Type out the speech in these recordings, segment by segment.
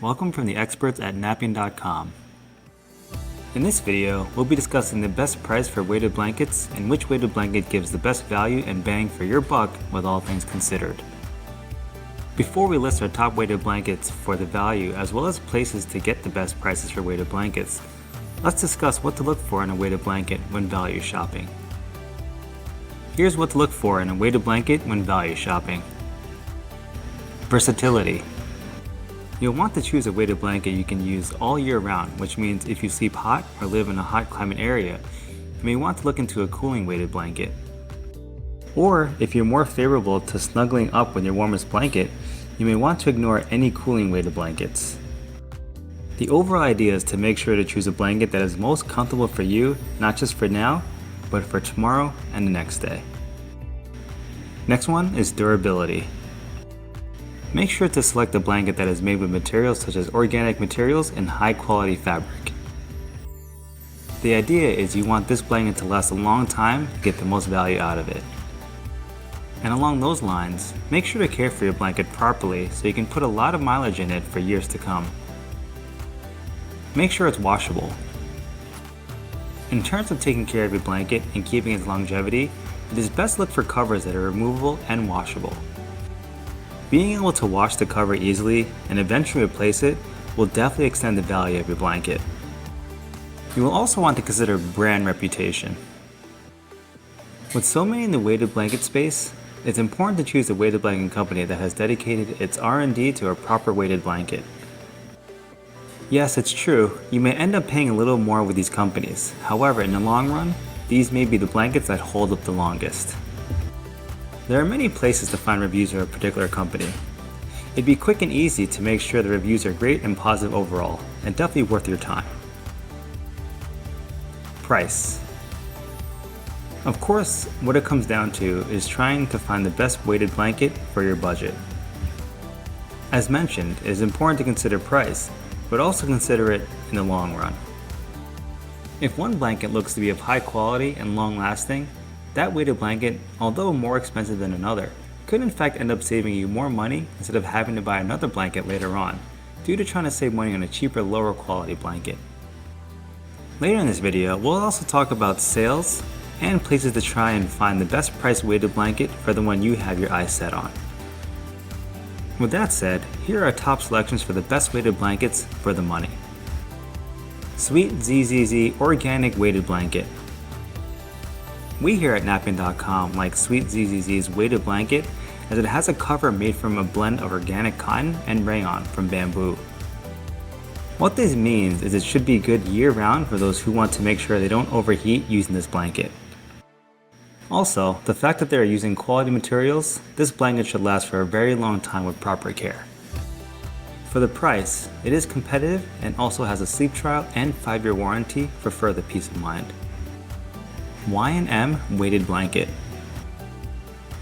welcome from the experts at napping.com. In this video, we'll be discussing the best price for weighted blankets and which weighted blanket gives the best value and bang for your buck with all things considered. Before we list our top weighted blankets for the value as well as places to get the best prices for weighted blankets, let's discuss what to look for in a weighted blanket when value shopping. Here's what to look for in a weighted blanket when value shopping. Versatility. You'll want to choose a weighted blanket you can use all year round, which means if you sleep hot or live in a hot climate area, you may want to look into a cooling weighted blanket. Or if you're more favorable to snuggling up with your warmest blanket, you may want to ignore any cooling weighted blankets. The overall idea is to make sure to choose a blanket that is most comfortable for you, not just for now, but for tomorrow and the next day. Next one is durability. Make sure to select a blanket that is made with materials such as organic materials and high quality fabric. The idea is you want this blanket to last a long time to get the most value out of it. And along those lines, make sure to care for your blanket properly so you can put a lot of mileage in it for years to come. Make sure it's washable. In terms of taking care of your blanket and keeping its longevity, it is best to look for covers that are removable and washable. Being able to wash the cover easily and eventually replace it will definitely extend the value of your blanket. You will also want to consider brand reputation. With so many in the weighted blanket space, it's important to choose a weighted blanket company that has dedicated its R&D to a proper weighted blanket. Yes, it's true, you may end up paying a little more with these companies. However, in the long run, these may be the blankets that hold up the longest. There are many places to find reviews of a particular company. It'd be quick and easy to make sure the reviews are great and positive overall, and definitely worth your time. Price. Of course, what it comes down to is trying to find the best weighted blanket for your budget. As mentioned, it is important to consider price, but also consider it in the long run. If one blanket looks to be of high quality and long lasting, that weighted blanket, although more expensive than another, could in fact end up saving you more money instead of having to buy another blanket later on, due to trying to save money on a cheaper, lower quality blanket. Later in this video, we'll also talk about sales and places to try and find the best price weighted blanket for the one you have your eyes set on. With that said, here are our top selections for the best weighted blankets for the money. Sweet ZZZ Organic Weighted Blanket. We here at napping.com like Sweet ZZZ's weighted blanket as it has a cover made from a blend of organic cotton and rayon from bamboo. What this means is it should be good year-round for those who want to make sure they don't overheat using this blanket. Also, the fact that they are using quality materials, this blanket should last for a very long time with proper care. For the price, it is competitive and also has a sleep trial and 5-year warranty for further peace of mind. Y&M Weighted Blanket.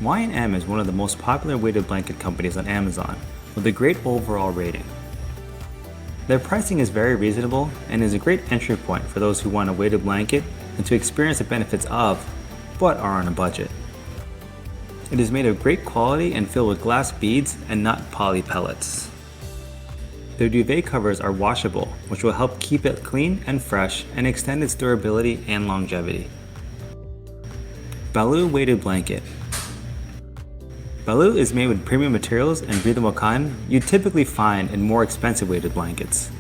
Y&M is one of the most popular weighted blanket companies on Amazon, with a great overall rating. Their pricing is very reasonable and is a great entry point for those who want a weighted blanket and to experience the benefits of, but are on a budget. It is made of great quality and filled with glass beads and not poly pellets. Their duvet covers are washable, which will help keep it clean and fresh and extend its durability and longevity. Baloo Weighted Blanket. Baloo is made with premium materials and breathable cotton you'd typically find in more expensive weighted blankets.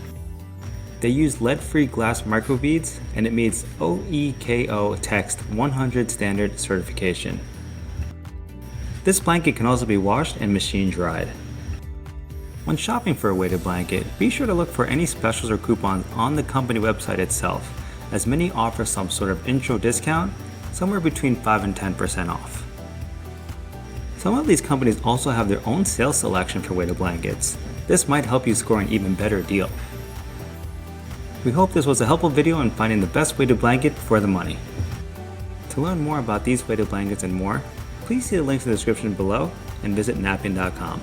They use lead-free glass microbeads and it meets OEKO Text 100 standard certification. This blanket can also be washed and machine dried. When shopping for a weighted blanket, be sure to look for any specials or coupons on the company website itself, as many offer some sort of intro discount, somewhere between 5 and 10% off. Some of these companies also have their own sales selection for weighted blankets. This might help you score an even better deal. We hope this was a helpful video in finding the best weighted blanket for the money. To learn more about these weighted blankets and more, please see the links in the description below and visit napping.com.